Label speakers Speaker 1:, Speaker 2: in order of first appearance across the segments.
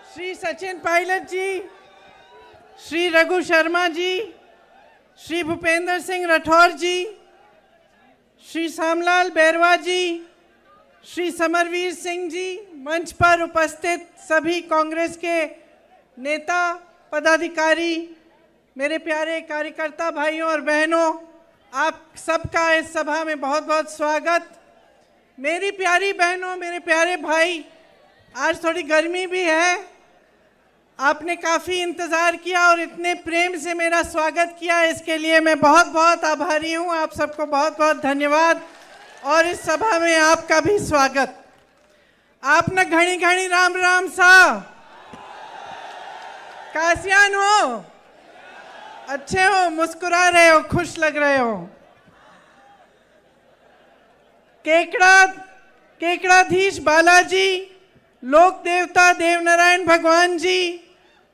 Speaker 1: श्री सचिन पायलट जी, श्री रघु शर्मा जी, श्री भूपेंद्र सिंह राठौर जी, श्री श्यामलाल बैरवा जी, श्री समरवीर सिंह जी, मंच पर उपस्थित सभी कांग्रेस के नेता पदाधिकारी, मेरे प्यारे कार्यकर्ता भाइयों और बहनों, आप सबका इस सभा में बहुत बहुत स्वागत। मेरी प्यारी बहनों, मेरे प्यारे भाई, आज थोड़ी गर्मी भी है, आपने काफ़ी इंतज़ार किया और इतने प्रेम से मेरा स्वागत किया, इसके लिए मैं बहुत बहुत आभारी हूँ। आप सबको बहुत बहुत धन्यवाद और इस सभा में आपका भी स्वागत। आप न घड़ी घड़ी राम राम सा कासियान हो, अच्छे हो, मुस्कुरा रहे हो, खुश लग रहे हो। केकड़ाधीश बालाजी, लोक देवता देवनारायण भगवान जी,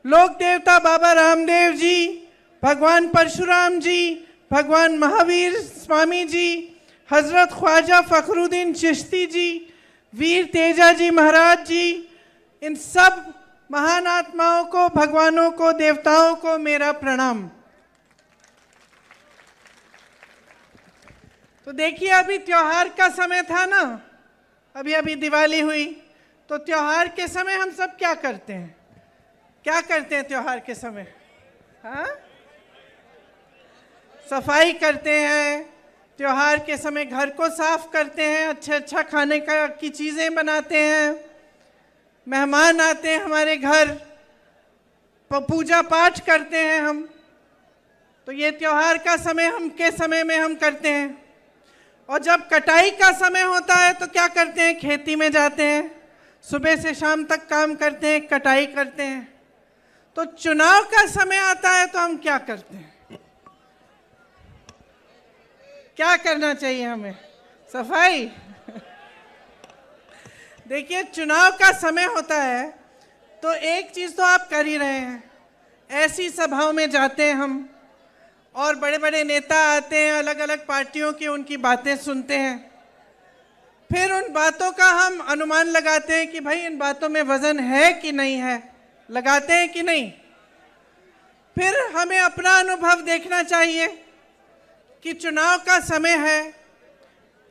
Speaker 1: लोक देवता बाबा रामदेव जी, भगवान परशुराम जी, भगवान महावीर स्वामी जी, हजरत ख्वाजा फखरुद्दीन चिश्ती जी, वीर तेजा जी महाराज जी, इन सब महान आत्माओं को, भगवानों को, देवताओं को मेरा प्रणाम। तो देखिए, अभी त्योहार का समय था ना, अभी दिवाली हुई, तो त्योहार के समय हम सब क्या करते हैं? क्या करते हैं त्योहार के समय? हाँ, सफाई करते हैं, त्योहार के समय घर को साफ करते हैं, अच्छा खाने की चीज़ें बनाते हैं, मेहमान आते हैं हमारे घर, पूजा पाठ करते हैं हम। तो ये त्योहार का समय समय हम करते हैं। और जब कटाई का समय होता है तो क्या करते हैं? खेती में जाते हैं, सुबह से शाम तक काम करते हैं, कटाई करते हैं। तो चुनाव का समय आता है तो हम क्या करते हैं? क्या करना चाहिए हमें? सफाई। देखिए, चुनाव का समय होता है तो एक चीज़ तो आप कर ही रहे हैं, ऐसी सभाओं में जाते हैं हम और बड़े बड़े नेता आते हैं, अलग अलग पार्टियों की, उनकी बातें सुनते हैं, फिर उन बातों का हम अनुमान लगाते हैं कि भाई इन बातों में वजन है कि नहीं है, लगाते हैं कि नहीं। फिर हमें अपना अनुभव देखना चाहिए कि चुनाव का समय है,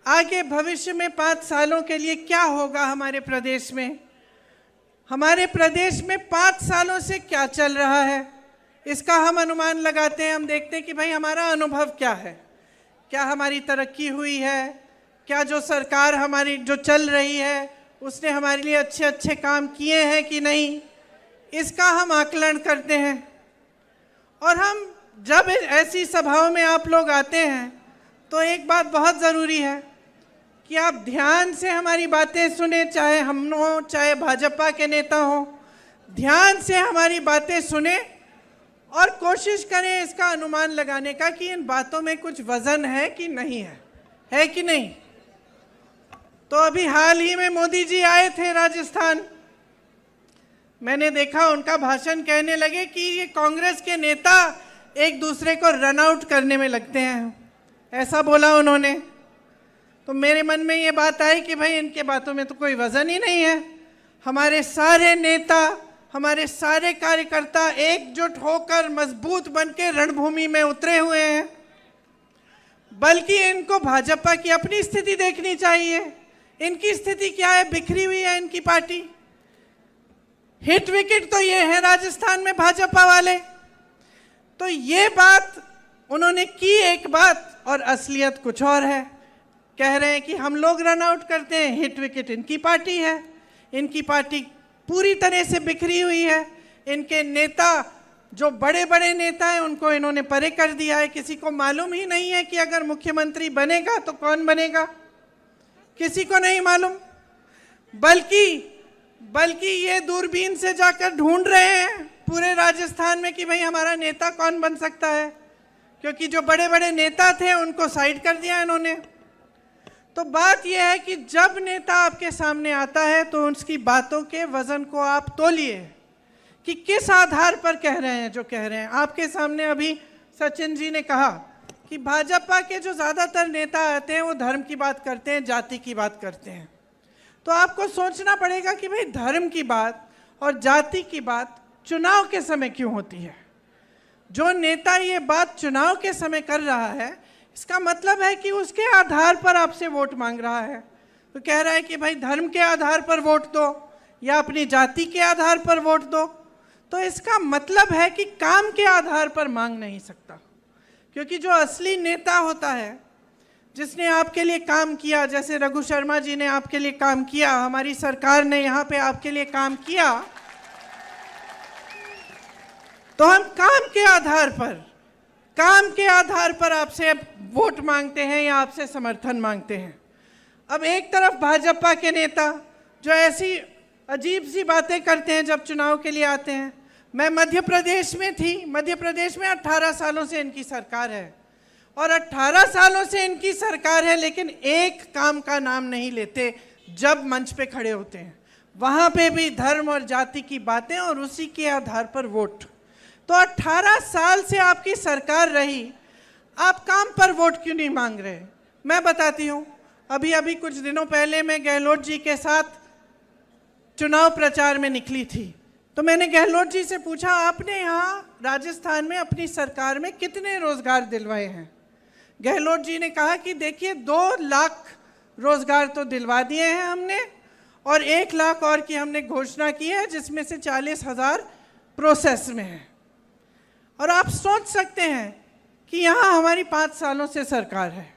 Speaker 1: आगे भविष्य में 5 सालों के लिए क्या होगा हमारे प्रदेश में, हमारे प्रदेश में 5 सालों से क्या चल रहा है, इसका हम अनुमान लगाते हैं। हम देखते हैं कि भाई हमारा अनुभव क्या है, क्या हमारी तरक्की हुई है, क्या जो सरकार हमारी जो चल रही है उसने हमारे लिए अच्छे अच्छे काम किए हैं कि नहीं, इसका हम आकलन करते हैं। और हम जब ऐसी सभाओं में आप लोग आते हैं तो एक बात बहुत ज़रूरी है कि आप ध्यान से हमारी बातें सुने, चाहे हम हो चाहे भाजपा के नेता हो, ध्यान से हमारी बातें सुने और कोशिश करें इसका अनुमान लगाने का कि इन बातों में कुछ वजन है कि नहीं है कि नहीं। तो अभी हाल ही में मोदी जी आए थे राजस्थान, मैंने देखा उनका भाषण, कहने लगे कि ये कांग्रेस के नेता एक दूसरे को रन आउट करने में लगते हैं, ऐसा बोला उन्होंने। तो मेरे मन में ये बात आई कि भाई इनके बातों में तो कोई वजन ही नहीं है। हमारे सारे नेता, हमारे सारे कार्यकर्ता एकजुट होकर मजबूत बनकर रणभूमि में उतरे हुए हैं। बल्कि इनको भाजपा की अपनी स्थिति देखनी चाहिए। इनकी स्थिति क्या है? बिखरी हुई है इनकी पार्टी। हिट विकेट तो ये है राजस्थान में भाजपा वाले। तो ये बात उन्होंने की एक बात और असलियत कुछ और है। कह रहे हैं कि हम लोग रन आउट करते हैं, हिट विकेट इनकी पार्टी है। इनकी पार्टी पूरी तरह से बिखरी हुई है। इनके नेता, जो बड़े बड़े नेता हैं, उनको इन्होंने परे कर दिया है। किसी को मालूम ही नहीं है कि अगर मुख्यमंत्री बनेगा तो कौन बनेगा, किसी को नहीं मालूम। बल्कि ये दूरबीन से जाकर ढूंढ रहे हैं पूरे राजस्थान में कि भाई हमारा नेता कौन बन सकता है, क्योंकि जो बड़े बड़े नेता थे उनको साइड कर दिया इन्होंने। तो बात यह है कि जब नेता आपके सामने आता है तो उसकी बातों के वजन को आप तोलिए कि किस आधार पर कह रहे हैं जो कह रहे हैं। आपके सामने अभी सचिन जी ने कहा कि भाजपा के जो ज़्यादातर नेता आते हैं वो धर्म की बात करते हैं, जाति की बात करते हैं। तो आपको सोचना पड़ेगा कि भाई धर्म की बात और जाति की बात चुनाव के समय क्यों होती है? जो नेता ये बात चुनाव के समय कर रहा है, इसका मतलब है कि उसके आधार पर आपसे वोट मांग रहा है। तो कह रहा है कि भाई धर्म के आधार पर वोट दो या अपनी जाति के आधार पर वोट दो, तो इसका मतलब है कि काम के आधार पर मांग नहीं सकता। क्योंकि जो असली नेता होता है, जिसने आपके लिए काम किया, जैसे रघु शर्मा जी ने आपके लिए काम किया, हमारी सरकार ने यहाँ पे आपके लिए काम किया, तो हम काम के आधार पर आपसे वोट मांगते हैं या आपसे समर्थन मांगते हैं। अब एक तरफ भाजपा के नेता जो ऐसी अजीब सी बातें करते हैं जब चुनाव के लिए आते हैं। मैं मध्य प्रदेश में थी, मध्य प्रदेश में 18 सालों से इनकी सरकार है और 18 सालों से इनकी सरकार है, लेकिन एक काम का नाम नहीं लेते। जब मंच पे खड़े होते हैं वहाँ पे भी धर्म और जाति की बातें और उसी के आधार पर वोट। तो 18 साल से आपकी सरकार रही, आप काम पर वोट क्यों नहीं मांग रहे? मैं बताती हूँ। अभी कुछ दिनों पहले मैं गहलोत जी के साथ चुनाव प्रचार में निकली थी, तो मैंने गहलोत जी से पूछा, आपने यहाँ राजस्थान में अपनी सरकार में कितने रोजगार दिलवाए हैं? गहलोत जी ने कहा कि देखिए 2 लाख रोजगार तो दिलवा दिए हैं हमने और 1 लाख और की हमने घोषणा की है, जिसमें से 40,000 प्रोसेस में है। और आप सोच सकते हैं कि यहाँ हमारी 5 सालों से सरकार है,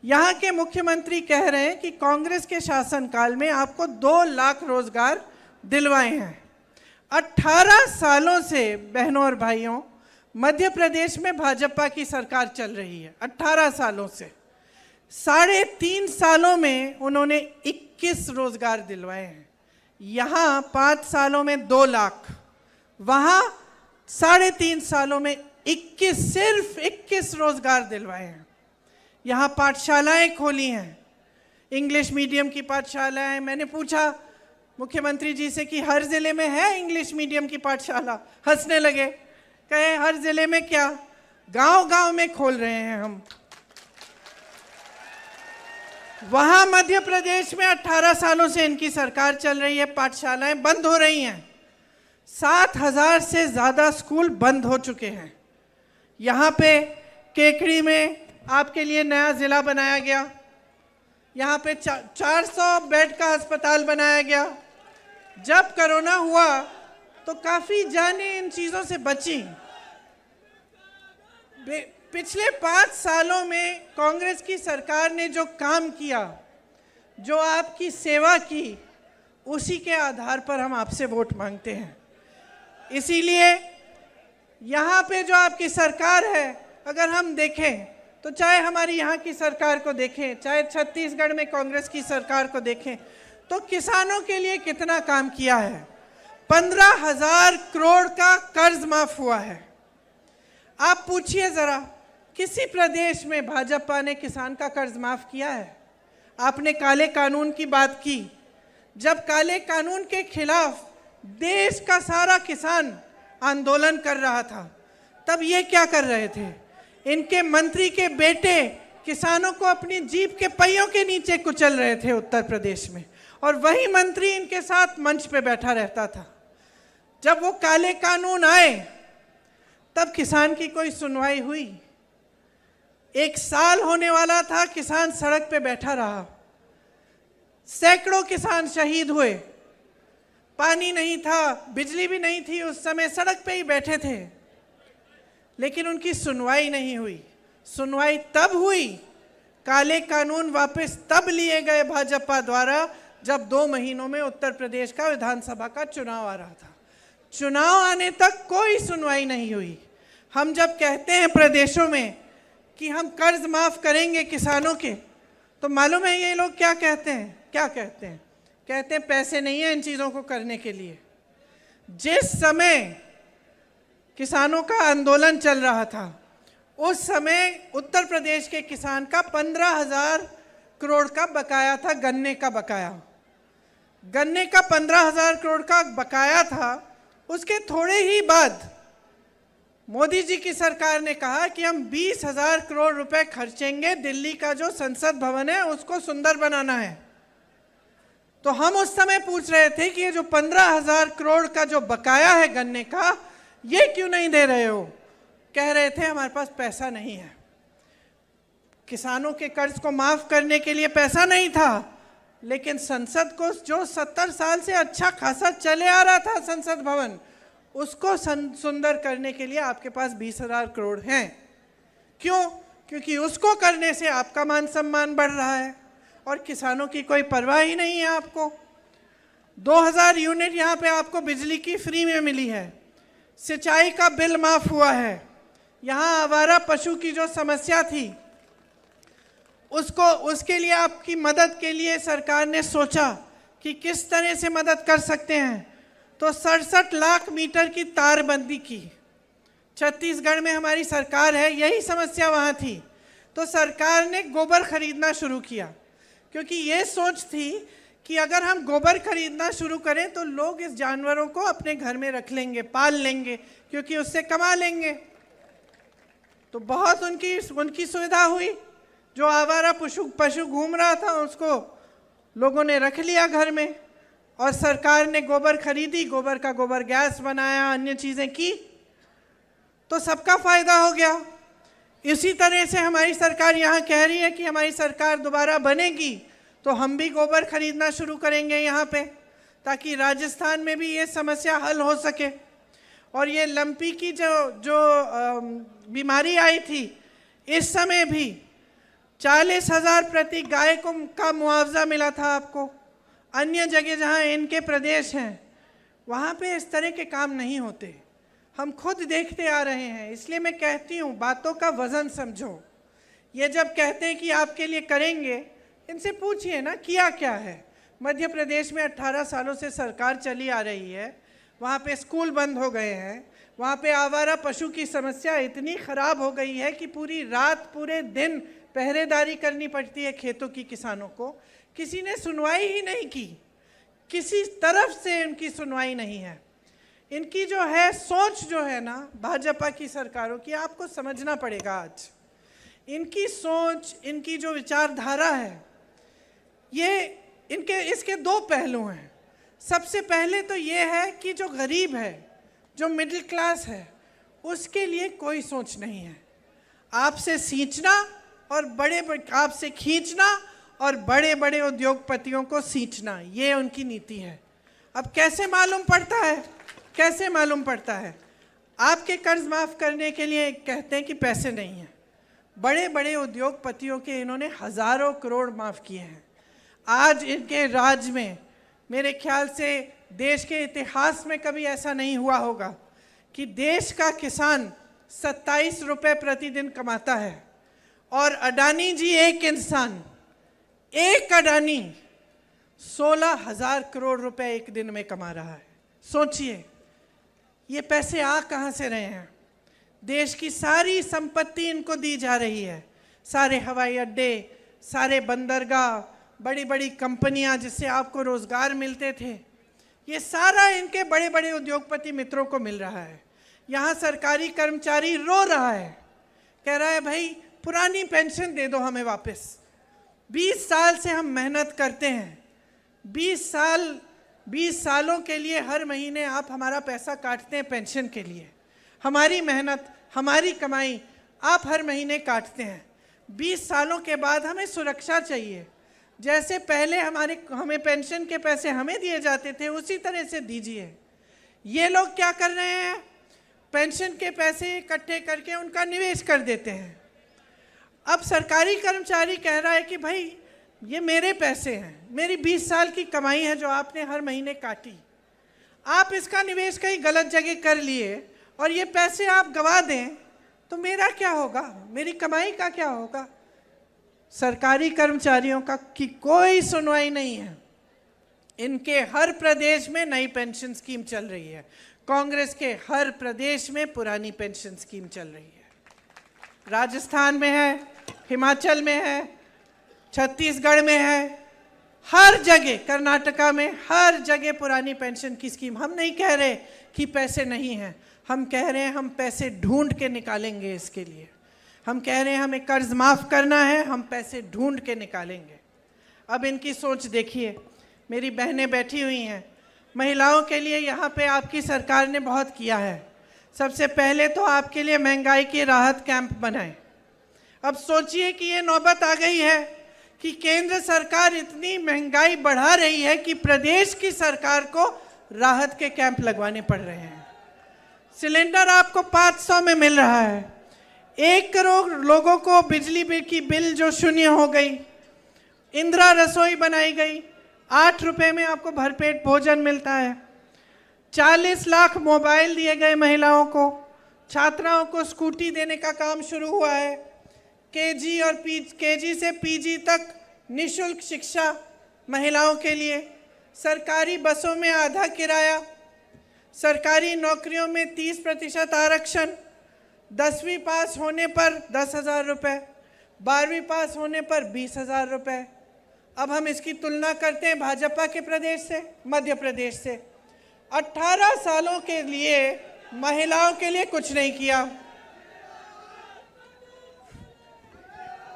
Speaker 1: यहाँ के मुख्यमंत्री कह रहे हैं कि कांग्रेस के शासनकाल में आपको 2 लाख रोजगार दिलवाए हैं। 18 सालों से बहनों और भाइयों मध्य प्रदेश में भाजपा की सरकार चल रही है। 18 सालों से 3.5 सालों में उन्होंने 21 रोजगार दिलवाए हैं। यहाँ 5 सालों में 2 लाख, वहाँ 3.5 सालों में 21, सिर्फ 21 रोजगार दिलवाए हैं। यहाँ पाठशालाएं खोली हैं, इंग्लिश मीडियम की पाठशालाएं। मैंने पूछा मुख्यमंत्री जी से कि हर जिले में है इंग्लिश मीडियम की पाठशाला? हंसने लगे, कहे हर जिले में क्या, गांव-गांव में खोल रहे हैं हम। वहां मध्य प्रदेश में 18 सालों से इनकी सरकार चल रही है, पाठशालाएं बंद हो रही हैं। 7,000 से ज्यादा स्कूल बंद हो चुके हैं। यहाँ पे केकड़ी में आपके लिए नया जिला बनाया गया, यहाँ पे 400 बेड का अस्पताल बनाया गया। जब कोरोना हुआ तो काफी जानें इन चीजों से बची। पिछले 5 सालों में कांग्रेस की सरकार ने जो काम किया, जो आपकी सेवा की, उसी के आधार पर हम आपसे वोट मांगते हैं। इसीलिए यहाँ पे जो आपकी सरकार है, अगर हम देखें तो चाहे हमारी यहाँ की सरकार को देखें, चाहे छत्तीसगढ़ में कांग्रेस की सरकार को देखें, तो किसानों के लिए कितना काम किया है। 15,000 करोड़ का कर्ज माफ हुआ है। आप पूछिए जरा, किसी प्रदेश में भाजपा ने किसान का कर्ज माफ किया है? आपने काले कानून की बात की, जब काले कानून के खिलाफ देश का सारा किसान आंदोलन कर रहा था, तब ये क्या कर रहे थे? इनके मंत्री के बेटे किसानों को अपनी जीप के पहियों के नीचे कुचल रहे थे उत्तर प्रदेश में, और वही मंत्री इनके साथ मंच पे बैठा रहता था। जब वो काले कानून आए तब किसान की कोई सुनवाई हुई? 1 साल होने वाला था, किसान सड़क पे बैठा रहा, सैकड़ों किसान शहीद हुए। पानी नहीं था, बिजली भी नहीं थी, उस समय सड़क पे ही बैठे थे, लेकिन उनकी सुनवाई नहीं हुई। सुनवाई तब हुई, काले कानून वापस तब लिए गए भाजपा द्वारा जब 2 महीनों में उत्तर प्रदेश का विधानसभा का चुनाव आ रहा था। चुनाव आने तक कोई सुनवाई नहीं हुई। हम जब कहते हैं प्रदेशों में कि हम कर्ज माफ करेंगे किसानों के, तो मालूम है ये लोग क्या कहते हैं? क्या कहते हैं? कहते हैं पैसे नहीं है इन चीज़ों को करने के लिए। जिस समय किसानों का आंदोलन चल रहा था, उस समय उत्तर प्रदेश के किसान का 15,000 करोड़ का बकाया था, गन्ने का बकाया। गन्ने का 15,000 करोड़ का बकाया था। उसके थोड़े ही बाद मोदी जी की सरकार ने कहा कि हम 20,000 करोड़ रुपए खर्चेंगे, दिल्ली का जो संसद भवन है उसको सुंदर बनाना है। तो हम उस समय पूछ रहे थे कि ये जो 15,000 करोड़ का जो बकाया है गन्ने का, ये क्यों नहीं दे रहे हो? कह रहे थे हमारे पास पैसा नहीं है, किसानों के कर्ज को माफ करने के लिए पैसा नहीं था। लेकिन संसद को जो 70 साल से अच्छा खासा चले आ रहा था संसद भवन, उसको सुंदर करने के लिए आपके पास 20,000 करोड़ हैं। क्यों? क्योंकि उसको करने से आपका मान सम्मान बढ़ रहा है और किसानों की कोई परवाह ही नहीं है आपको। 2000 यूनिट यहाँ पे आपको बिजली की फ्री में मिली है, सिंचाई का बिल माफ हुआ है। यहाँ आवारा पशु की जो समस्या थी उसके लिए आपकी मदद के लिए सरकार ने सोचा कि किस तरह से मदद कर सकते हैं, तो 67 लाख मीटर की तारबंदी की। छत्तीसगढ़ में हमारी सरकार है, यही समस्या वहाँ थी, तो सरकार ने गोबर खरीदना शुरू किया, क्योंकि ये सोच थी कि अगर हम गोबर खरीदना शुरू करें तो लोग इस जानवरों को अपने घर में रख लेंगे, पाल लेंगे, क्योंकि उससे कमा लेंगे। तो बहुत उनकी सुविधा हुई। जो आवारा पशु घूम रहा था उसको लोगों ने रख लिया घर में, और सरकार ने गोबर खरीदी, गोबर का गोबर गैस बनाया, अन्य चीज़ें की, तो सबका फायदा हो गया। इसी तरह से हमारी सरकार यहाँ कह रही है कि हमारी सरकार दोबारा बनेगी तो हम भी गोबर खरीदना शुरू करेंगे यहाँ पे, ताकि राजस्थान में भी ये समस्या हल हो सके। और ये लंपी की जो बीमारी आई थी, इस समय भी 40,000 प्रति गाय का मुआवजा मिला था आपको। अन्य जगह जहाँ इनके प्रदेश हैं वहाँ पे इस तरह के काम नहीं होते, हम खुद देखते आ रहे हैं। इसलिए मैं कहती हूँ, बातों का वजन समझो। ये जब कहते हैं कि आपके लिए करेंगे, इनसे पूछिए ना किया क्या है। मध्य प्रदेश में 18 सालों से सरकार चली आ रही है, वहाँ पे स्कूल बंद हो गए हैं, वहाँ पे आवारा पशु की समस्या इतनी ख़राब हो गई है कि पूरी रात पूरे दिन पहरेदारी करनी पड़ती है खेतों की किसानों को। किसी ने सुनवाई ही नहीं की, किसी तरफ से इनकी सुनवाई नहीं है। इनकी जो है सोच जो है ना भाजपा की सरकारों की, आपको समझना पड़ेगा आज। इनकी सोच, इनकी जो विचारधारा है, ये इसके दो पहलू हैं। सबसे पहले तो ये है कि जो गरीब है, जो मिडिल क्लास है, उसके लिए कोई सोच नहीं है। आपसे सींचना और आपसे खींचना और बड़े बड़े उद्योगपतियों को सींचना, ये उनकी नीति है। अब कैसे मालूम पड़ता है? कैसे मालूम पड़ता है? आपके कर्ज माफ़ करने के लिए कहते हैं कि पैसे नहीं हैं। बड़े बड़े उद्योगपतियों के इन्होंने हज़ारों करोड़ माफ़ किए हैं। आज इनके राज में मेरे ख्याल से देश के इतिहास में कभी ऐसा नहीं हुआ होगा कि देश का किसान 27 रुपये प्रतिदिन कमाता है और अडानी जी, एक अडानी 16,000 करोड़ रुपए एक दिन में कमा रहा है। सोचिए ये पैसे आ कहाँ से रहे हैं? देश की सारी संपत्ति इनको दी जा रही है, सारे हवाई अड्डे, सारे बंदरगाह, बड़ी बड़ी कंपनियां जिससे आपको रोजगार मिलते थे, ये सारा इनके बड़े बड़े उद्योगपति मित्रों को मिल रहा है। यहाँ सरकारी कर्मचारी रो रहा है, कह रहा है भाई पुरानी पेंशन दे दो हमें वापस। 20 साल से हम मेहनत करते हैं, 20 सालों के लिए हर महीने आप हमारा पैसा काटते हैं पेंशन के लिए। हमारी मेहनत, हमारी कमाई आप हर महीने काटते हैं। 20 सालों के बाद हमें सुरक्षा चाहिए। जैसे पहले हमें पेंशन के पैसे हमें दिए जाते थे, उसी तरह से दीजिए। ये लोग क्या कर रहे हैं? पेंशन के पैसे इकट्ठे करके उनका निवेश कर देते हैं। अब सरकारी कर्मचारी कह रहा है कि भाई ये मेरे पैसे हैं, मेरी 20 साल की कमाई है जो आपने हर महीने काटी, आप इसका निवेश कहीं गलत जगह कर लिए और ये पैसे आप गंवा दें तो मेरा क्या होगा? मेरी कमाई का क्या होगा? सरकारी कर्मचारियों की कोई सुनवाई नहीं है। इनके हर प्रदेश में नई पेंशन स्कीम चल रही है, कांग्रेस के हर प्रदेश में पुरानी पेंशन स्कीम चल रही है। राजस्थान में है, हिमाचल में है, छत्तीसगढ़ में है, हर जगह, कर्नाटका में हर जगह पुरानी पेंशन की स्कीम। हम नहीं कह रहे कि पैसे नहीं हैं, हम कह रहे हैं हम पैसे ढूंढ के निकालेंगे। इसके लिए हम कह रहे हैं हमें कर्ज माफ़ करना है, हम पैसे ढूंढ के निकालेंगे। अब इनकी सोच देखिए, मेरी बहनें बैठी हुई हैं, महिलाओं के लिए यहाँ पे आपकी सरकार ने बहुत किया है। सबसे पहले तो आपके लिए महंगाई की राहत कैंप बनाए। अब सोचिए कि ये नौबत आ गई है कि केंद्र सरकार इतनी महंगाई बढ़ा रही है कि प्रदेश की सरकार को राहत के कैंप लगवाने पड़ रहे हैं। सिलेंडर आपको 500 में मिल रहा है। 1 करोड़ लोगों को बिजली बिल की बिल जो शून्य हो गई, इंदिरा रसोई बनाई गई, 8 रुपए में आपको भरपेट भोजन मिलता है। 40 लाख मोबाइल दिए गए महिलाओं को, छात्राओं को स्कूटी देने का काम शुरू हुआ है। केजी से पीजी तक निःशुल्क शिक्षा महिलाओं के लिए, सरकारी बसों में आधा किराया, सरकारी नौकरियों में 30% आरक्षण, 10वीं पास होने पर 10,000 रुपये, 12वीं पास होने पर 20,000 रुपये। अब हम इसकी तुलना करते हैं भाजपा के प्रदेश से, मध्य प्रदेश से। 18 सालों के लिए महिलाओं के लिए कुछ नहीं किया।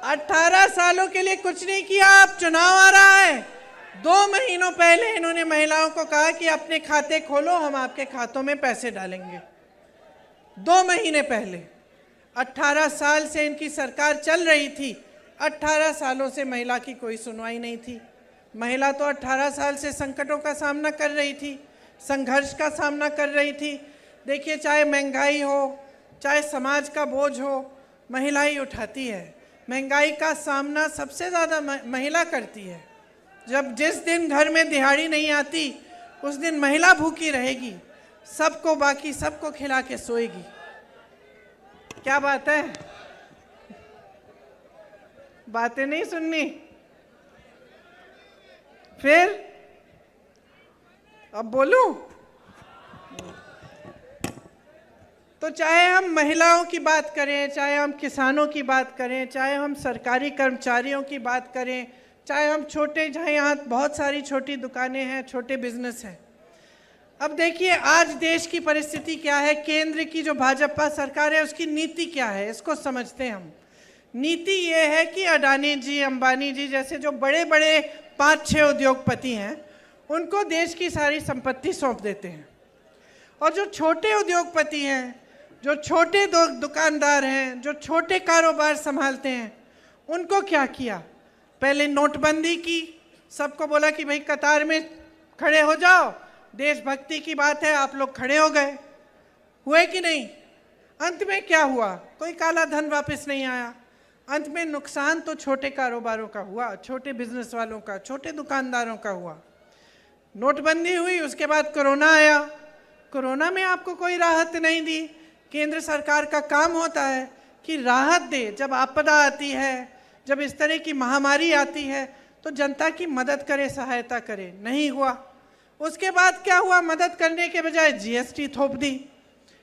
Speaker 1: 18 सालों के लिए कुछ नहीं किया। अब चुनाव आ रहा है, 2 महीनों पहले इन्होंने महिलाओं को कहा कि अपने खाते खोलो, हम आपके खातों में पैसे डालेंगे। 2 महीने पहले। 18 साल से इनकी सरकार चल रही थी, 18 सालों से महिला की कोई सुनवाई नहीं थी। महिला तो 18 साल से संकटों का सामना कर रही थी, संघर्ष का सामना कर रही थी। देखिए, चाहे महंगाई हो, चाहे समाज का बोझ हो, महिला ही उठाती है। महंगाई का सामना सबसे ज़्यादा महिला करती है। जिस दिन घर में दिहाड़ी नहीं आती, उस दिन महिला भूखी रहेगी, सबको बाकी सबको खिला के सोएगी। क्या बात है? बातें नहीं सुननी? फिर अब बोलूं? तो चाहे हम महिलाओं की बात करें, चाहे हम किसानों की बात करें, चाहे हम सरकारी कर्मचारियों की बात करें, चाहे हम जहाँ यहाँ बहुत सारी छोटी दुकानें हैं, छोटे बिजनेस हैं। अब देखिए, आज देश की परिस्थिति क्या है, केंद्र की जो भाजपा सरकार है उसकी नीति क्या है, इसको समझते हैं हम। नीति ये है कि अडानी जी, अंबानी जी जैसे जो बड़े बड़े 5-6 उद्योगपति हैं, उनको देश की सारी संपत्ति सौंप देते हैं। और जो छोटे उद्योगपति हैं, जो छोटे दुकानदार हैं, जो छोटे कारोबार संभालते हैं, उनको क्या किया? पहले नोटबंदी की, सबको बोला कि भाई कतार में खड़े हो जाओ, देशभक्ति की बात है, आप लोग खड़े हो गए। हुए कि नहीं? अंत में क्या हुआ? कोई काला धन वापस नहीं आया। अंत में नुकसान तो छोटे कारोबारों का हुआ, छोटे बिजनेस वालों का, छोटे दुकानदारों का हुआ। नोटबंदी हुई, उसके बाद कोरोना आया। कोरोना में आपको कोई राहत नहीं दी। केंद्र सरकार का काम होता है कि राहत दे। जब आपदा आती है, जब इस तरह की महामारी आती है, तो जनता की मदद करे, सहायता करे। नहीं हुआ। उसके बाद क्या हुआ? मदद करने के बजाय जीएसटी थोप दी।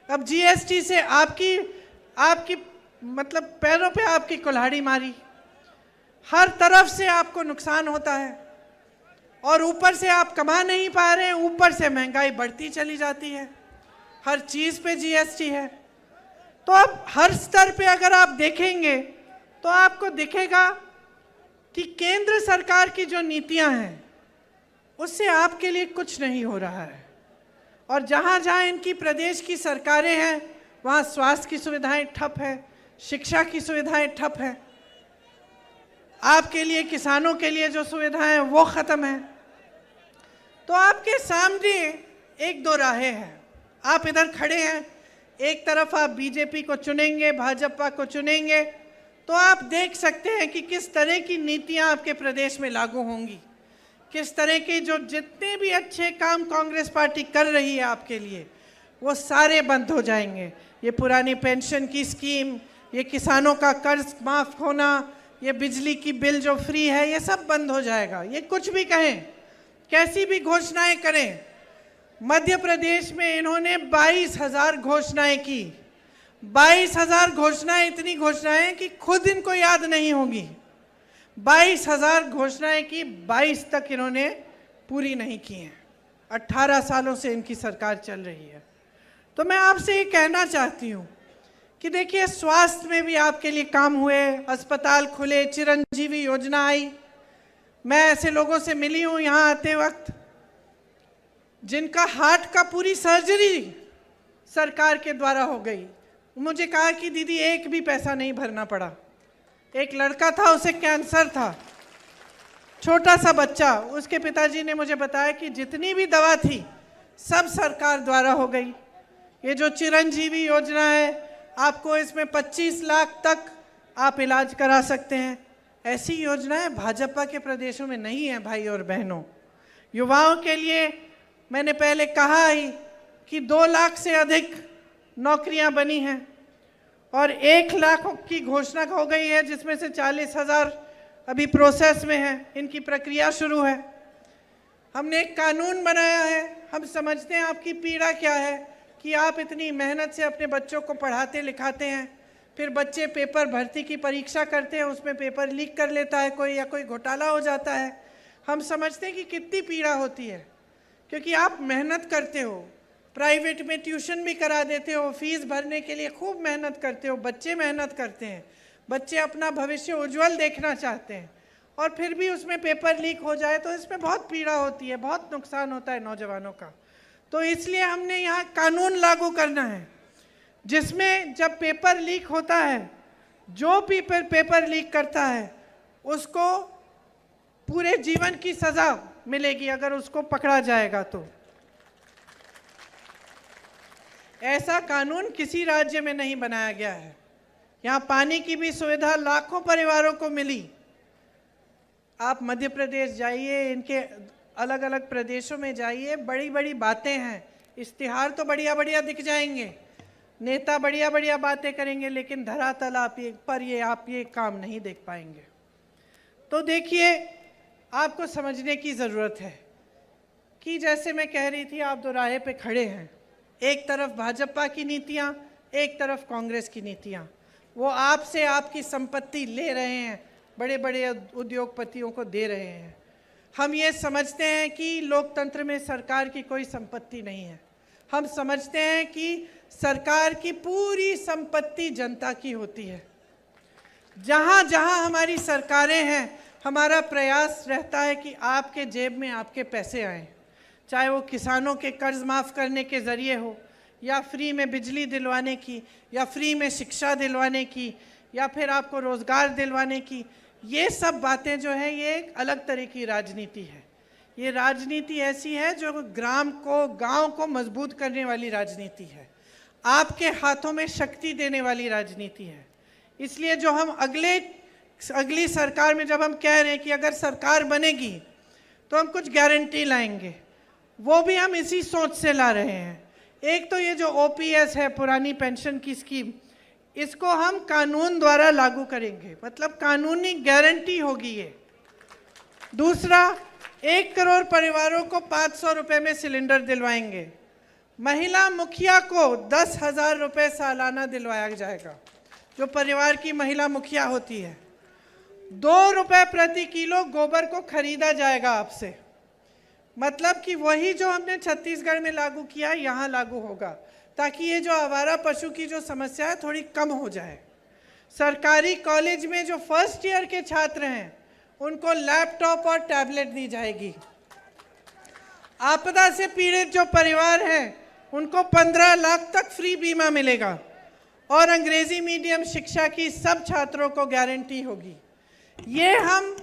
Speaker 1: अब जीएसटी से आपकी मतलब पैरों पे आपकी कुल्हाड़ी मारी। हर तरफ से आपको नुकसान होता है और ऊपर से आप कमा नहीं पा रहे हैं, ऊपर से महंगाई बढ़ती चली जाती है। हर चीज़ पे जीएसटी है। तो अब हर स्तर पे अगर आप देखेंगे तो आपको दिखेगा कि केंद्र सरकार की जो नीतियां हैं उससे आपके लिए कुछ नहीं हो रहा है। और जहाँ जहाँ इनकी प्रदेश की सरकारें हैं, वहाँ स्वास्थ्य की सुविधाएं ठप है, शिक्षा की सुविधाएं ठप है, आपके लिए, किसानों के लिए जो सुविधाएं हैं वो ख़त्म है। तो आपके सामने 1-2 राहें हैं। आप इधर खड़े हैं, एक तरफ आप बीजेपी को चुनेंगे, भाजपा को चुनेंगे, तो आप देख सकते हैं कि किस तरह की नीतियां आपके प्रदेश में लागू होंगी, किस तरह के जो जितने भी अच्छे काम कांग्रेस पार्टी कर रही है आपके लिए, वो सारे बंद हो जाएंगे। ये पुरानी पेंशन की स्कीम, ये किसानों का कर्ज माफ़ होना, ये बिजली की बिल जो फ्री है, ये सब बंद हो जाएगा। ये कुछ भी कहें, कैसी भी घोषणाएं करें। मध्य प्रदेश में इन्होंने 22,000 घोषणाएं की। 22,000 घोषणाएं, इतनी घोषणाएं कि खुद इनको याद नहीं होगी। 22,000 घोषणाएं की, 22 तक इन्होंने पूरी नहीं की हैं। 18 सालों से इनकी सरकार चल रही है। तो मैं आपसे ये कहना चाहती हूँ कि देखिए, स्वास्थ्य में भी आपके लिए काम हुए, अस्पताल खुले, चिरंजीवी योजना आई, मैं ऐसे लोगों से मिली हूँ यहाँ आते वक्त जिनका हार्ट का पूरी सर्जरी सरकार के द्वारा हो गई। मुझे कहा कि दीदी एक भी पैसा नहीं भरना पड़ा। एक लड़का था, उसे कैंसर था, छोटा सा बच्चा, उसके पिताजी ने मुझे बताया कि जितनी भी दवा थी सब सरकार द्वारा हो गई। ये जो चिरंजीवी योजना है, आपको इसमें 25 लाख तक आप इलाज करा सकते हैं। ऐसी योजनाएं भाजपा के प्रदेशों में नहीं है भाई और बहनों। युवाओं के लिए मैंने पहले कहा ही कि 2 लाख से अधिक नौकरियां बनी हैं और 1 लाख की घोषणा हो गई है, जिसमें से 40,000 अभी प्रोसेस में है, इनकी प्रक्रिया शुरू है। हमने एक कानून बनाया है। हम समझते हैं आपकी पीड़ा क्या है कि आप इतनी मेहनत से अपने बच्चों को पढ़ाते लिखाते हैं, फिर बच्चे पेपर भर्ती की परीक्षा करते हैं, उसमें पेपर लीक कर लेता है कोई या कोई घोटाला हो जाता है। हम समझते हैं कि कितनी पीड़ा होती है, क्योंकि आप मेहनत करते हो, प्राइवेट में ट्यूशन भी करा देते हो, फीस भरने के लिए खूब मेहनत करते हो, बच्चे मेहनत करते हैं, बच्चे अपना भविष्य उज्जवल देखना चाहते हैं, और फिर भी उसमें पेपर लीक हो जाए तो इसमें बहुत पीड़ा होती है, बहुत नुकसान होता है नौजवानों का। तो इसलिए हमने यहाँ कानून लागू करना है जिसमें जब पेपर लीक होता है, जो भी पेपर लीक करता है उसको पूरे जीवन की सज़ा मिलेगी अगर उसको पकड़ा जाएगा तो। ऐसा कानून किसी राज्य में नहीं बनाया गया है। यहाँ पानी की भी सुविधा लाखों परिवारों को मिली। आप मध्य प्रदेश जाइए, इनके अलग अलग प्रदेशों में जाइए, बड़ी बड़ी बातें हैं, इश्तिहार तो बढ़िया बढ़िया दिख जाएंगे, नेता बढ़िया बढ़िया बातें करेंगे, लेकिन धरातल आप ये काम नहीं देख पाएंगे। तो देखिए, आपको समझने की ज़रूरत है कि जैसे मैं कह रही थी, आप दोराहे पे खड़े हैं। एक तरफ भाजपा की नीतियाँ, एक तरफ कांग्रेस की नीतियाँ। वो आपसे आपकी संपत्ति ले रहे हैं, बड़े बड़े उद्योगपतियों को दे रहे हैं। हम ये समझते हैं कि लोकतंत्र में सरकार की कोई संपत्ति नहीं है। हम समझते हैं कि सरकार की पूरी संपत्ति जनता की होती है। जहाँ जहाँ हमारी सरकारें हैं, हमारा प्रयास रहता है कि आपके जेब में आपके पैसे आएँ, चाहे वो किसानों के कर्ज माफ़ करने के ज़रिए हो, या फ्री में बिजली दिलवाने की, या फ्री में शिक्षा दिलवाने की, या फिर आपको रोज़गार दिलवाने की। ये सब बातें जो हैं, ये एक अलग तरह की राजनीति है। ये राजनीति ऐसी है जो ग्राम को, गांव को मजबूत करने वाली राजनीति है, आपके हाथों में शक्ति देने वाली राजनीति है। इसलिए जो हम अगली सरकार में जब हम कह रहे हैं कि अगर सरकार बनेगी तो हम कुछ गारंटी लाएंगे, वो भी हम इसी सोच से ला रहे हैं। एक तो ये जो OPS है, पुरानी पेंशन की स्कीम, इसको हम कानून द्वारा लागू करेंगे, मतलब कानूनी गारंटी होगी ये। दूसरा, 1 करोड़ परिवारों को 500 रुपये में सिलेंडर दिलवाएंगे। महिला मुखिया को 10,000 रुपये सालाना दिलवाया जाएगा, जो परिवार की महिला मुखिया होती है। 2 रुपये प्रति किलो गोबर को खरीदा जाएगा आपसे, मतलब कि वही जो हमने छत्तीसगढ़ में लागू किया यहाँ लागू होगा, ताकि ये जो आवारा पशु की जो समस्या है थोड़ी कम हो जाए। सरकारी कॉलेज में जो फर्स्ट ईयर के छात्र हैं उनको लैपटॉप और टैबलेट दी जाएगी। आपदा से पीड़ित जो परिवार हैं उनको 15 लाख तक फ्री बीमा मिलेगा, और अंग्रेजी मीडियम शिक्षा की सब छात्रों को गारंटी होगी। ये हम,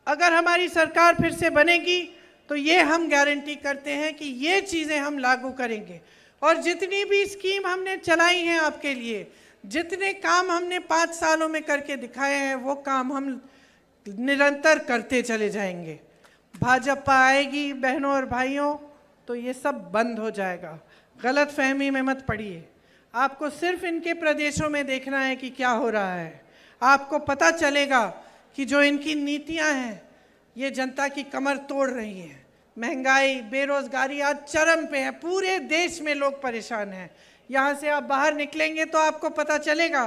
Speaker 1: अगर हमारी सरकार फिर से बनेगी तो ये हम गारंटी करते हैं कि ये चीज़ें हम लागू करेंगे। और जितनी भी स्कीम हमने चलाई हैं आपके लिए, जितने काम हमने 5 सालों में करके दिखाए हैं, वो काम हम निरंतर करते चले जाएंगे। भाजपा आएगी बहनों और भाइयों तो ये सब बंद हो जाएगा। गलत फहमी में मत पड़िए। आपको सिर्फ इनके प्रदेशों में देखना है कि क्या हो रहा है। आपको पता चलेगा कि जो इनकी नीतियां हैं ये जनता की कमर तोड़ रही हैं। महंगाई, बेरोजगारी आज चरम पे है, पूरे देश में लोग परेशान हैं। यहाँ से आप बाहर निकलेंगे तो आपको पता चलेगा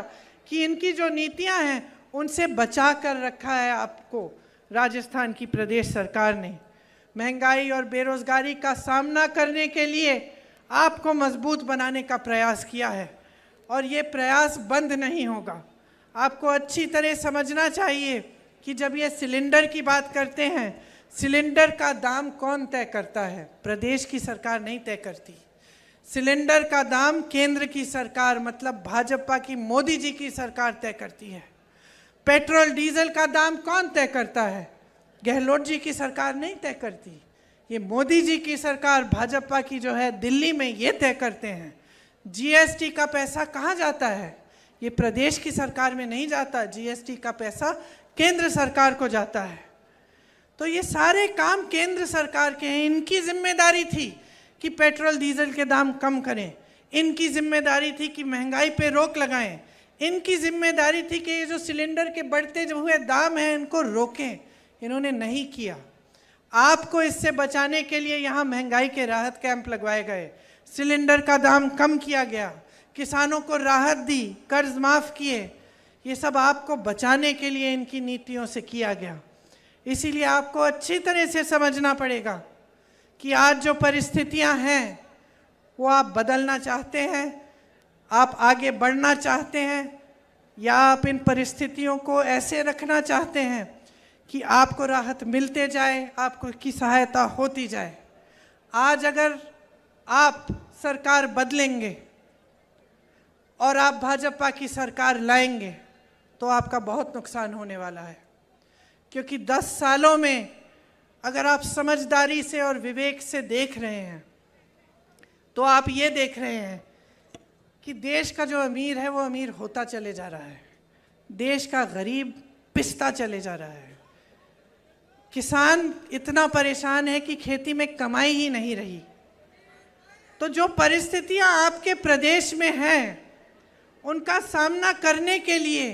Speaker 1: कि इनकी जो नीतियां हैं उनसे बचा कर रखा है आपको राजस्थान की प्रदेश सरकार ने। महंगाई और बेरोजगारी का सामना करने के लिए आपको मजबूत बनाने का प्रयास किया है, और ये प्रयास बंद नहीं होगा। आपको अच्छी तरह समझना चाहिए कि जब ये सिलेंडर की बात करते हैं, सिलेंडर का दाम कौन तय करता है? प्रदेश की सरकार नहीं तय करती। सिलेंडर का दाम केंद्र की सरकार, मतलब भाजपा की मोदी जी की सरकार तय करती है। पेट्रोल डीजल का दाम कौन तय करता है? गहलोत जी की सरकार नहीं तय करती, ये मोदी जी की सरकार भाजपा की जो है दिल्ली में ये तय करते हैं। जीएसटी का पैसा कहाँ जाता है? ये प्रदेश की सरकार में नहीं जाता, जीएसटी का पैसा केंद्र सरकार को जाता है। तो ये सारे काम केंद्र सरकार के हैं। इनकी जिम्मेदारी थी कि पेट्रोल डीजल के दाम कम करें, इनकी जिम्मेदारी थी कि महंगाई पे रोक लगाएं, इनकी जिम्मेदारी थी कि ये जो सिलेंडर के बढ़ते जो हुए दाम हैं इनको रोकें। इन्होंने नहीं किया। आपको इससे बचाने के लिए यहाँ महंगाई के राहत कैंप लगवाए गए, सिलेंडर का दाम कम किया गया, किसानों को राहत दी, कर्ज माफ़ किए। ये सब आपको बचाने के लिए इनकी नीतियों से किया गया। इसीलिए आपको अच्छी तरह से समझना पड़ेगा कि आज जो परिस्थितियां हैं वो आप बदलना चाहते हैं, आप आगे बढ़ना चाहते हैं, या आप इन परिस्थितियों को ऐसे रखना चाहते हैं कि आपको राहत मिलते जाए, आपको की सहायता होती जाए। आज अगर आप सरकार बदलेंगे और आप भाजपा की सरकार लाएंगे तो आपका बहुत नुकसान होने वाला है, क्योंकि 10 सालों में अगर आप समझदारी से और विवेक से देख रहे हैं तो आप ये देख रहे हैं कि देश का जो अमीर है वो अमीर होता चले जा रहा है, देश का गरीब पिसता चले जा रहा है, किसान इतना परेशान है कि खेती में कमाई ही नहीं रही। तो जो परिस्थितियां आपके प्रदेश में हैं उनका सामना करने के लिए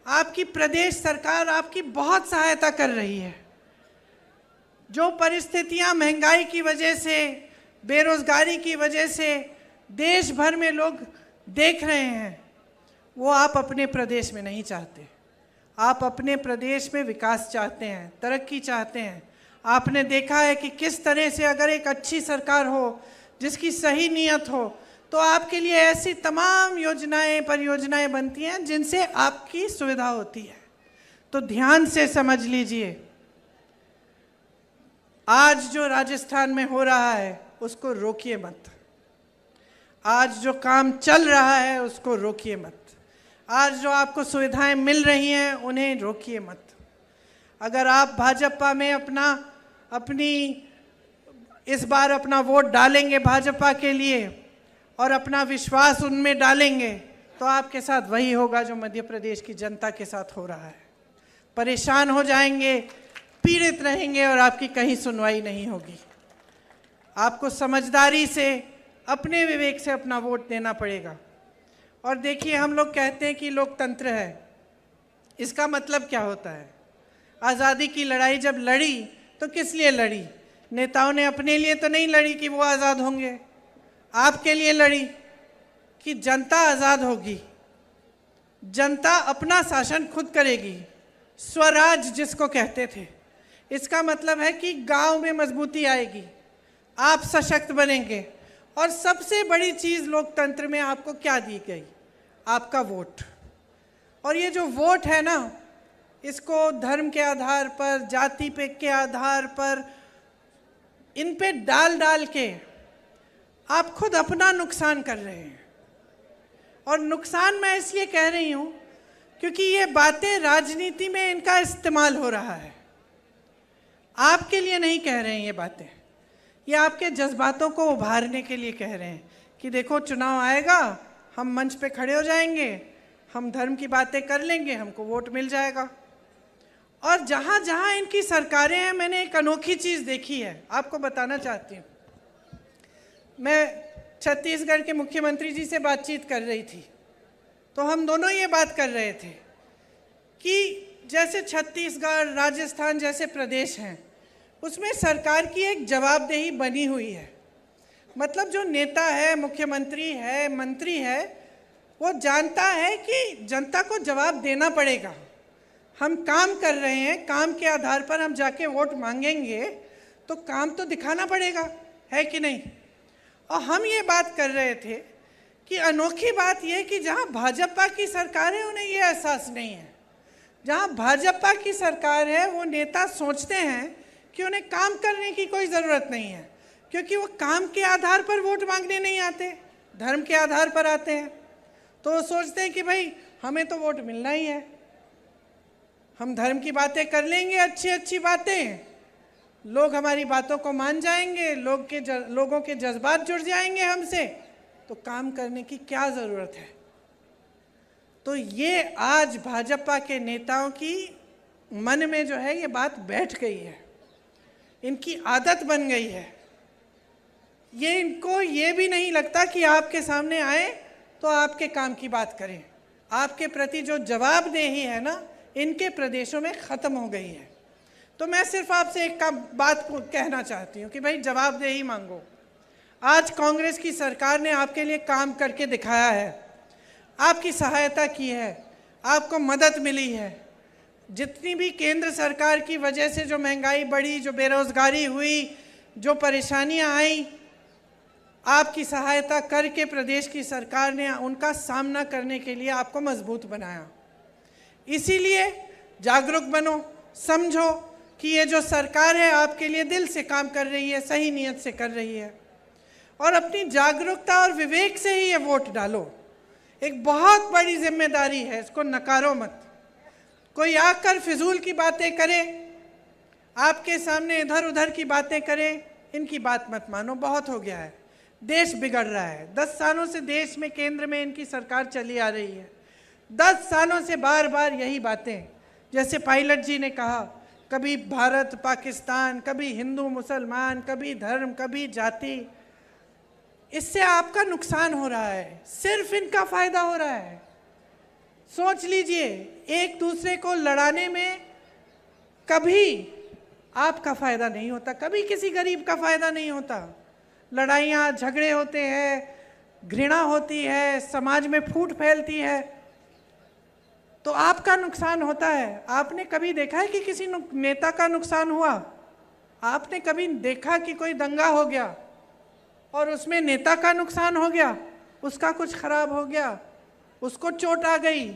Speaker 1: आपकी प्रदेश सरकार आपकी बहुत सहायता कर रही है। जो परिस्थितियां महंगाई की वजह से, बेरोजगारी की वजह से देश भर में लोग देख रहे हैं, वो आप अपने प्रदेश में नहीं चाहते। आप अपने प्रदेश में विकास चाहते हैं, तरक्की चाहते हैं। आपने देखा है कि किस तरह से अगर एक अच्छी सरकार हो जिसकी सही नीयत हो तो आपके लिए ऐसी तमाम योजनाएं, परियोजनाएं बनती हैं जिनसे आपकी सुविधा होती है। तो ध्यान से समझ लीजिए, आज जो राजस्थान में हो रहा है उसको रोकिए मत, आज जो काम चल रहा है उसको रोकिए मत, आज जो आपको सुविधाएं मिल रही हैं उन्हें रोकिए मत। अगर आप भाजपा में इस बार अपना वोट डालेंगे भाजपा के लिए और अपना विश्वास उनमें डालेंगे तो आपके साथ वही होगा जो मध्य प्रदेश की जनता के साथ हो रहा है। परेशान हो जाएंगे, पीड़ित रहेंगे और आपकी कहीं सुनवाई नहीं होगी। आपको समझदारी से, अपने विवेक से अपना वोट देना पड़ेगा। और देखिए, हम लोग कहते हैं कि लोकतंत्र है, इसका मतलब क्या होता है? आज़ादी की लड़ाई जब लड़ी तो किस लिए लड़ी? नेताओं ने अपने लिए तो नहीं लड़ी कि वो आज़ाद होंगे, आपके लिए लड़ी कि जनता आज़ाद होगी, जनता अपना शासन खुद करेगी, स्वराज जिसको कहते थे। इसका मतलब है कि गांव में मजबूती आएगी, आप सशक्त बनेंगे। और सबसे बड़ी चीज़ लोकतंत्र में आपको क्या दी गई? आपका वोट। और ये जो वोट है ना, इसको धर्म के आधार पर, जाति पे के आधार पर, इन पे डाल डाल के आप खुद अपना नुकसान कर रहे हैं। और नुकसान मैं इसलिए कह रही हूँ क्योंकि ये बातें राजनीति में इनका इस्तेमाल हो रहा है। आपके लिए नहीं कह रहे हैं ये बातें, ये आपके जज्बातों को उभारने के लिए कह रहे हैं कि देखो चुनाव आएगा, हम मंच पे खड़े हो जाएंगे, हम धर्म की बातें कर लेंगे, हमको वोट मिल जाएगा। और जहाँ जहाँ इनकी सरकारें हैं, मैंने एक अनोखी चीज़ देखी है, आपको बताना चाहती हूँ। मैं छत्तीसगढ़ के मुख्यमंत्री जी से बातचीत कर रही थी तो हम दोनों ये बात कर रहे थे कि जैसे छत्तीसगढ़, राजस्थान जैसे प्रदेश हैं उसमें सरकार की एक जवाबदेही बनी हुई है। मतलब जो नेता है, मुख्यमंत्री है, मंत्री है, वो जानता है कि जनता को जवाब देना पड़ेगा। हम काम कर रहे हैं, काम के आधार पर हम जाके वोट मांगेंगे तो काम तो दिखाना पड़ेगा, है कि नहीं? और हम ये बात कर रहे थे कि अनोखी बात यह कि जहाँ भाजपा की सरकार है उन्हें ये एहसास नहीं है। जहां भाजपा की सरकार है वो नेता सोचते हैं कि उन्हें काम करने की कोई ज़रूरत नहीं है, क्योंकि वो काम के आधार पर वोट मांगने नहीं आते, धर्म के आधार पर आते हैं। तो वो सोचते हैं कि भाई हमें तो वोट मिलना ही है, हम धर्म की बातें कर लेंगे, अच्छी अच्छी बातें, लोग हमारी बातों को मान जाएंगे, लोगों के जज्बात जुड़ जाएंगे हमसे, तो काम करने की क्या ज़रूरत है। तो ये आज भाजपा के नेताओं की मन में जो है ये बात बैठ गई है, इनकी आदत बन गई है। ये इनको ये भी नहीं लगता कि आपके सामने आए तो आपके काम की बात करें। आपके प्रति जो जवाबदेही है ना, इनके प्रदेशों में ख़त्म हो गई है। तो मैं सिर्फ आपसे एक बात कहना चाहती हूँ कि भाई जवाबदेही मांगो। आज कांग्रेस की सरकार ने आपके लिए काम करके दिखाया है, आपकी सहायता की है, आपको मदद मिली है। जितनी भी केंद्र सरकार की वजह से जो महंगाई बढ़ी, जो बेरोजगारी हुई, जो परेशानियां आई, आपकी सहायता करके प्रदेश की सरकार ने उनका सामना करने के लिए आपको मजबूत बनाया। इसीलिए जागरूक बनो, समझो कि ये जो सरकार है आपके लिए दिल से काम कर रही है, सही नीयत से कर रही है, और अपनी जागरूकता और विवेक से ही ये वोट डालो। एक बहुत बड़ी जिम्मेदारी है, इसको नकारो मत। कोई आकर फिजूल की बातें करे, आपके सामने इधर उधर की बातें करे, इनकी बात मत मानो, बहुत हो गया है। देश बिगड़ रहा है। 10 सालों से देश में केंद्र में इनकी सरकार चली आ रही है। 10 सालों से बार बार यही बातें, जैसे पायलट जी ने कहा, कभी भारत पाकिस्तान, कभी हिंदू मुसलमान, कभी धर्म, कभी जाति। इससे आपका नुकसान हो रहा है, सिर्फ इनका फायदा हो रहा है। सोच लीजिए, एक दूसरे को लड़ाने में कभी आपका फायदा नहीं होता, कभी किसी गरीब का फायदा नहीं होता। लड़ाइयाँ झगड़े होते हैं, घृणा होती है, समाज में फूट फैलती है, तो आपका नुकसान होता है। आपने कभी देखा है कि किसी नेता का नुकसान हुआ? आपने कभी देखा कि कोई दंगा हो गया और उसमें नेता का नुकसान हो गया, उसका कुछ खराब हो गया, उसको चोट आ गई,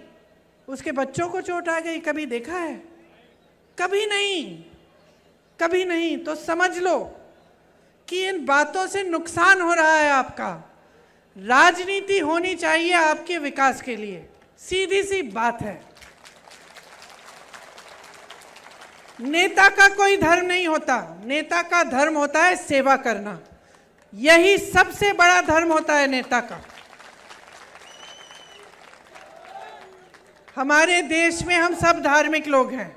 Speaker 1: उसके बच्चों को चोट आ गई? कभी देखा है? कभी नहीं, कभी नहीं। तो समझ लो कि इन बातों से नुकसान हो रहा है आपका। राजनीति होनी चाहिए आपके विकास के लिए, सीधी सी बात है। नेता का कोई धर्म नहीं होता, नेता का धर्म होता है सेवा करना। यही सबसे बड़ा धर्म होता है नेता का। हमारे देश में हम सब धार्मिक लोग हैं,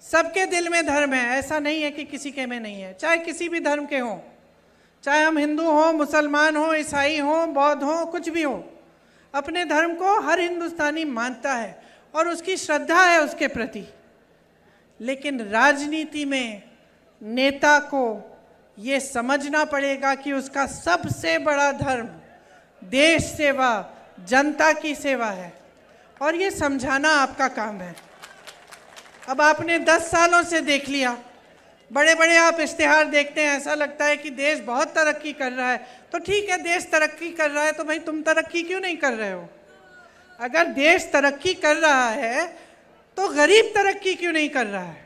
Speaker 1: सबके दिल में धर्म है, ऐसा नहीं है कि किसी के में नहीं है। चाहे किसी भी धर्म के हों, चाहे हम हिंदू हों, मुसलमान हों, ईसाई हों, बौद्ध हों, कुछ भी हो, अपने धर्म को हर हिंदुस्तानी मानता है और उसकी श्रद्धा है उसके प्रति। लेकिन राजनीति में नेता को ये समझना पड़ेगा कि उसका सबसे बड़ा धर्म देश सेवा, जनता की सेवा है, और ये समझाना आपका काम है। अब आपने 10 सालों से देख लिया, बड़े बड़े आप इश्तिहार देखते हैं, ऐसा लगता है कि देश बहुत तरक्की कर रहा है। तो ठीक है, देश तरक्की कर रहा है, तो भाई तुम तरक्की क्यों नहीं कर रहे हो? अगर देश तरक्की कर रहा है तो गरीब तरक्की क्यों नहीं कर रहा है?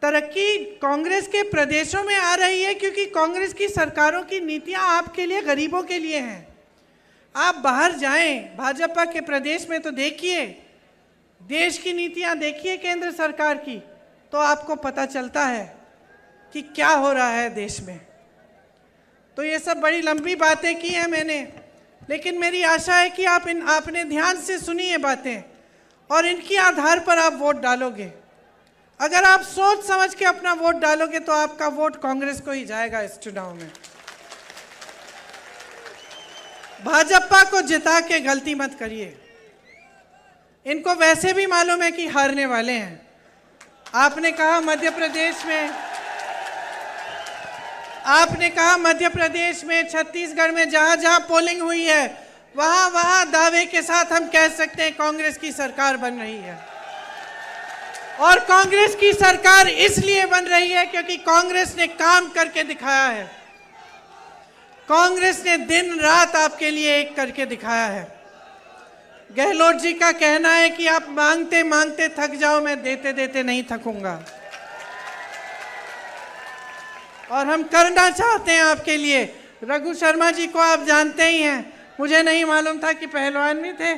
Speaker 1: तरक्की कांग्रेस के प्रदेशों में आ रही है क्योंकि कांग्रेस की सरकारों की नीतियां आपके लिए, गरीबों के लिए हैं। आप बाहर जाएं, भाजपा के प्रदेश में तो देखिए, देश की नीतियां देखिए केंद्र सरकार की, तो आपको पता चलता है कि क्या हो रहा है देश में। तो ये सब बड़ी लंबी बातें की हैं मैंने, लेकिन मेरी आशा है कि आपने ध्यान से सुनी ये बातें और इनके आधार पर आप वोट डालोगे। अगर आप सोच समझ के अपना वोट डालोगे तो आपका वोट कांग्रेस को ही जाएगा इस चुनाव में। भाजपा को जिता के गलती मत करिए। इनको वैसे भी मालूम है कि हारने वाले हैं। आपने कहा मध्य प्रदेश में, छत्तीसगढ़ में, जहां जहां पोलिंग हुई है वहां वहां दावे के साथ हम कह सकते हैं कांग्रेस की सरकार बन रही है। और कांग्रेस की सरकार इसलिए बन रही है क्योंकि कांग्रेस ने काम करके दिखाया है। कांग्रेस ने दिन रात आपके लिए एक करके दिखाया है। गहलोत जी का कहना है कि आप मांगते मांगते थक जाओ, मैं देते देते नहीं थकूंगा। और हम करना चाहते हैं आपके लिए। रघु शर्मा जी को आप जानते ही हैं, मुझे नहीं मालूम था कि पहलवान भी थे।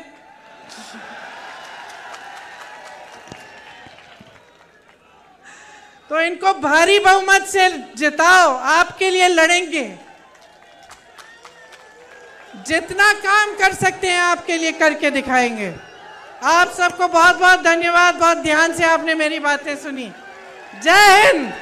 Speaker 1: तो इनको भारी बहुमत से जिताओ, आपके लिए लड़ेंगे। जितना काम कर सकते हैं आपके लिए करके दिखाएंगे। आप सबको बहुत बहुत धन्यवाद, बहुत ध्यान से आपने मेरी बातें सुनी। जय हिंद।